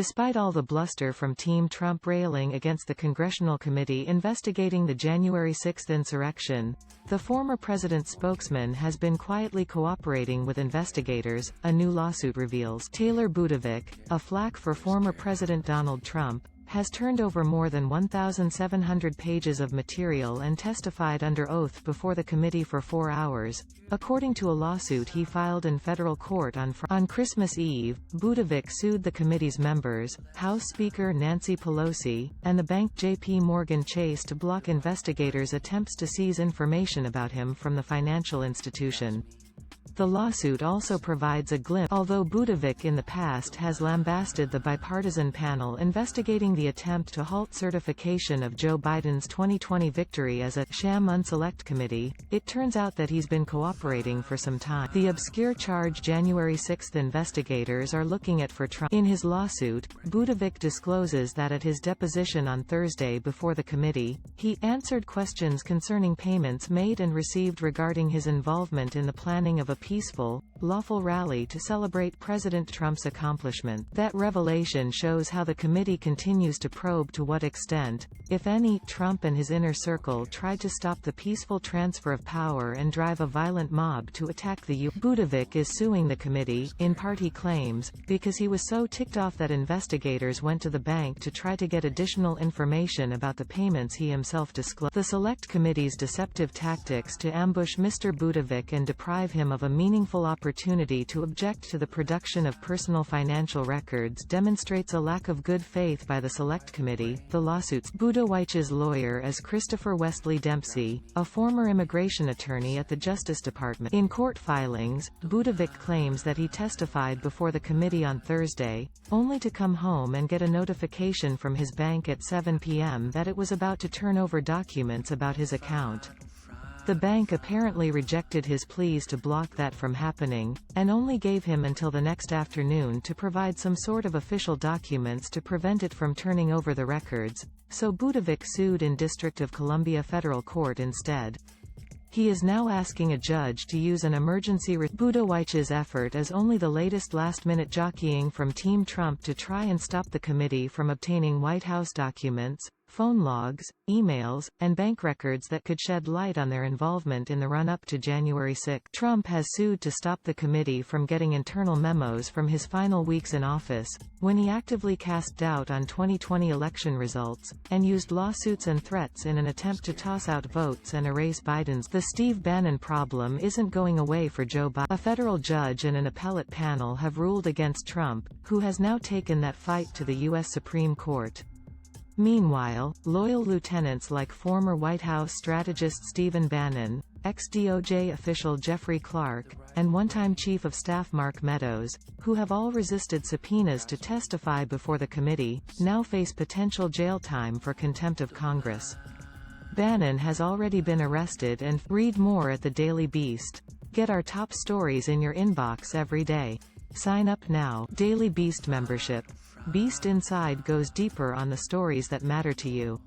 Despite all the bluster from Team Trump railing against the congressional committee investigating the January 6 insurrection, the former president's spokesman has been quietly cooperating with investigators, a new lawsuit reveals. Taylor Budovic, a flack for former President Donald Trump, has turned over more than 1,700 pages of material and testified under oath before the committee for 4 hours, according to a lawsuit he filed in federal court on Christmas Eve. Budovic sued the committee's members, House Speaker Nancy Pelosi, and the bank J.P. Morgan Chase to block investigators' attempts to seize information about him from the financial institution. The lawsuit also provides a glimpse. Although Budovic in the past has lambasted the bipartisan panel investigating the attempt to halt certification of Joe Biden's 2020 victory as a sham unselect committee, it turns out that he's been cooperating for some time. The obscure charge January 6 investigators are looking at for Trump. In his lawsuit, Budovic discloses that at his deposition on Thursday before the committee, he answered questions concerning payments made and received regarding his involvement in the planning of a peaceful, lawful rally to celebrate President Trump's accomplishment. That revelation shows how the committee continues to probe to what extent, if any, Trump and his inner circle tried to stop the peaceful transfer of power and drive a violent mob to attack the U.S. Budovic is suing the committee, in part he claims, because he was so ticked off that investigators went to the bank to try to get additional information about the payments he himself disclosed. The Select Committee's deceptive tactics to ambush Mr. Budovic and deprive him of a meaningful opportunity to object to the production of personal financial records demonstrates a lack of good faith by the Select Committee. The lawsuits. Budovic's lawyer is Christopher Wesley Dempsey, a former immigration attorney at the Justice Department. In court filings, Budovic claims that he testified before the committee on Thursday, only to come home and get a notification from his bank at 7 p.m. that it was about to turn over documents about his account. The bank apparently rejected his pleas to block that from happening, and only gave him until the next afternoon to provide some sort of official documents to prevent it from turning over the records, so Budovic sued in District of Columbia Federal Court instead. He is now asking a judge to use an emergency. Budovic's effort is only the latest last-minute jockeying from Team Trump to try and stop the committee from obtaining White House documents, phone logs, emails, and bank records that could shed light on their involvement in the run-up to January 6. Trump has sued to stop the committee from getting internal memos from his final weeks in office, when he actively cast doubt on 2020 election results, and used lawsuits and threats in an attempt to toss out votes and erase Biden's. The Steve Bannon problem isn't going away for Joe Biden. A federal judge and an appellate panel have ruled against Trump, who has now taken that fight to the U.S. Supreme Court. Meanwhile, loyal lieutenants like former White House strategist Stephen Bannon, ex-DOJ official Jeffrey Clark, and one-time Chief of Staff Mark Meadows, who have all resisted subpoenas to testify before the committee, now face potential jail time for contempt of Congress. Bannon has already been arrested and read more at the Daily Beast. Get our top stories in your inbox every day. Sign up now. Daily Beast membership. Beast Inside goes deeper on the stories that matter to you.